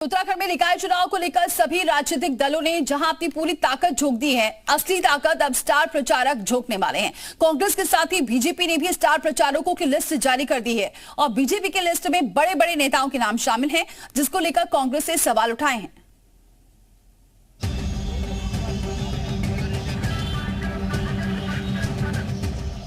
उत्तराखंड में निकाय चुनाव को लेकर सभी राजनीतिक दलों ने जहां अपनी पूरी ताकत झोंक दी है, असली ताकत अब स्टार प्रचारक झोंकने वाले हैं। कांग्रेस के साथ ही बीजेपी ने भी स्टार प्रचारकों की लिस्ट जारी कर दी है और बीजेपी की लिस्ट में बड़े बड़े नेताओं के नाम शामिल हैं, जिसको लेकर कांग्रेस से सवाल उठाए हैं।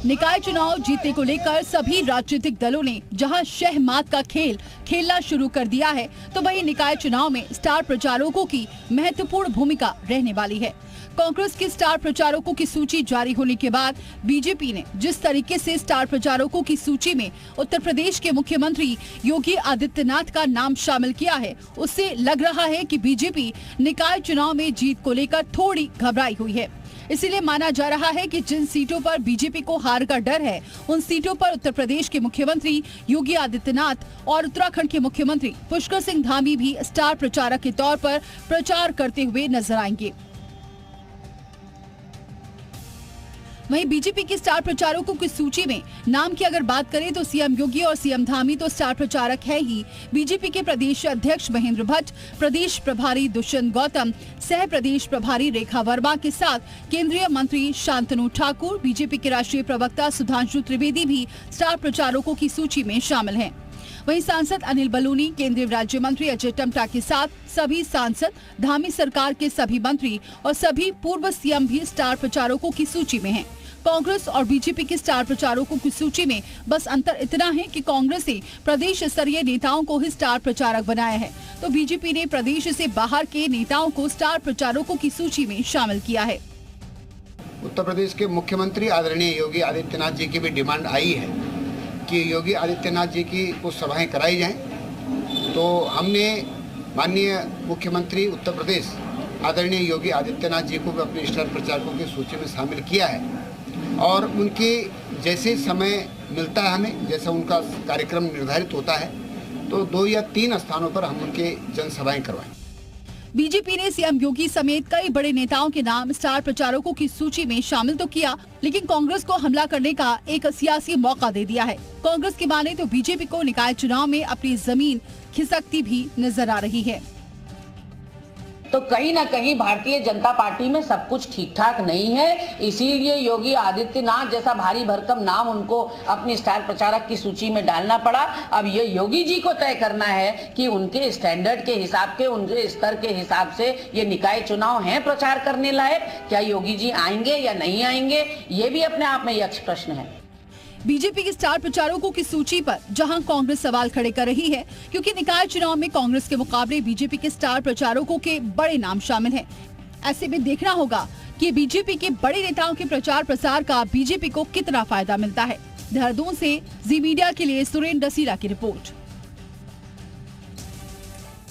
निकाय चुनाव जीतने को लेकर सभी राजनीतिक दलों ने जहां शहमात का खेल खेलना शुरू कर दिया है, तो वहीं निकाय चुनाव में स्टार प्रचारकों की महत्वपूर्ण भूमिका रहने वाली है। कांग्रेस की स्टार प्रचारकों की सूची जारी होने के बाद बीजेपी ने जिस तरीके से स्टार प्रचारकों की सूची में उत्तर प्रदेश के मुख्यमंत्री योगी आदित्यनाथ का नाम शामिल किया है, उससे लग रहा है कि बीजेपी निकाय चुनाव में जीत को लेकर थोड़ी घबराई हुई है। इसीलिए माना जा रहा है कि जिन सीटों पर बीजेपी को हार का डर है, उन सीटों पर उत्तर प्रदेश के मुख्यमंत्री योगी आदित्यनाथ और उत्तराखंड के मुख्यमंत्री पुष्कर सिंह धामी भी स्टार प्रचारक के तौर पर प्रचार करते हुए नजर आएंगे। वहीं बीजेपी की स्टार प्रचारकों की सूची में नाम की अगर बात करें तो सीएम योगी और सीएम धामी तो स्टार प्रचारक है ही। बीजेपी के प्रदेश अध्यक्ष महेंद्र भट्ट, प्रदेश प्रभारी दुष्यंत गौतम, सह प्रदेश प्रभारी रेखा वर्मा के साथ केंद्रीय मंत्री शांतनु ठाकुर, बीजेपी के राष्ट्रीय प्रवक्ता सुधांशु त्रिवेदी भी स्टार प्रचारकों की सूची में शामिल हैं। वहीं सांसद अनिल बलूनी, केंद्रीय राज्य मंत्री अजय टम्टा के साथ सभी सांसद, धामी सरकार के सभी मंत्री और सभी पूर्व सीएम भी स्टार प्रचारकों की सूची में हैं। कांग्रेस और बीजेपी के स्टार प्रचारकों की सूची में बस अंतर इतना है कि कांग्रेस ने प्रदेश स्तरीय नेताओं को ही स्टार प्रचारक बनाया है, तो बीजेपी ने प्रदेश से बाहर के नेताओं को स्टार प्रचारकों की सूची में शामिल किया है। उत्तर प्रदेश के मुख्यमंत्री आदरणीय योगी आदित्यनाथ जी की भी डिमांड आई है कि योगी आदित्यनाथ जी की कुछ सभाएं कराई जाएं, तो हमने माननीय मुख्यमंत्री उत्तर प्रदेश आदरणीय योगी आदित्यनाथ जी को भी अपने स्टार प्रचारकों की सूची में शामिल किया है और उनके जैसे समय मिलता है, हमें जैसा उनका कार्यक्रम निर्धारित होता है, तो 2 या 3 स्थानों पर हम उनके जनसभाएं करवाएं। बीजेपी ने सीएम योगी समेत कई बड़े नेताओं के नाम स्टार प्रचारकों की सूची में शामिल तो किया, लेकिन कांग्रेस को हमला करने का एक सियासी मौका दे दिया है। कांग्रेस की माने तो बीजेपी को निकाय चुनाव में अपनी जमीन खिसकती भी नजर आ रही है। तो कहीं ना कहीं भारतीय जनता पार्टी में सब कुछ ठीक ठाक नहीं है, इसीलिए योगी आदित्यनाथ जैसा भारी भरकम नाम उनको अपनी स्टार प्रचारक की सूची में डालना पड़ा। अब ये योगी जी को तय करना है कि उनके स्टैंडर्ड के हिसाब के, उनके स्तर के हिसाब से ये निकाय चुनाव हैं प्रचार करने लायक। क्या योगी जी आएंगे या नहीं आएंगे, ये भी अपने आप में यक्ष प्रश्न है। बीजेपी के स्टार प्रचारकों की सूची पर जहां कांग्रेस सवाल खड़े कर रही है, क्योंकि निकाय चुनाव में कांग्रेस के मुकाबले बीजेपी के स्टार प्रचारकों के बड़े नाम शामिल हैं। ऐसे में देखना होगा कि बीजेपी के बड़े नेताओं के प्रचार प्रसार का बीजेपी को कितना फायदा मिलता है। देहरादून से जी मीडिया के लिए सुरेंद्र डसीरा की रिपोर्ट।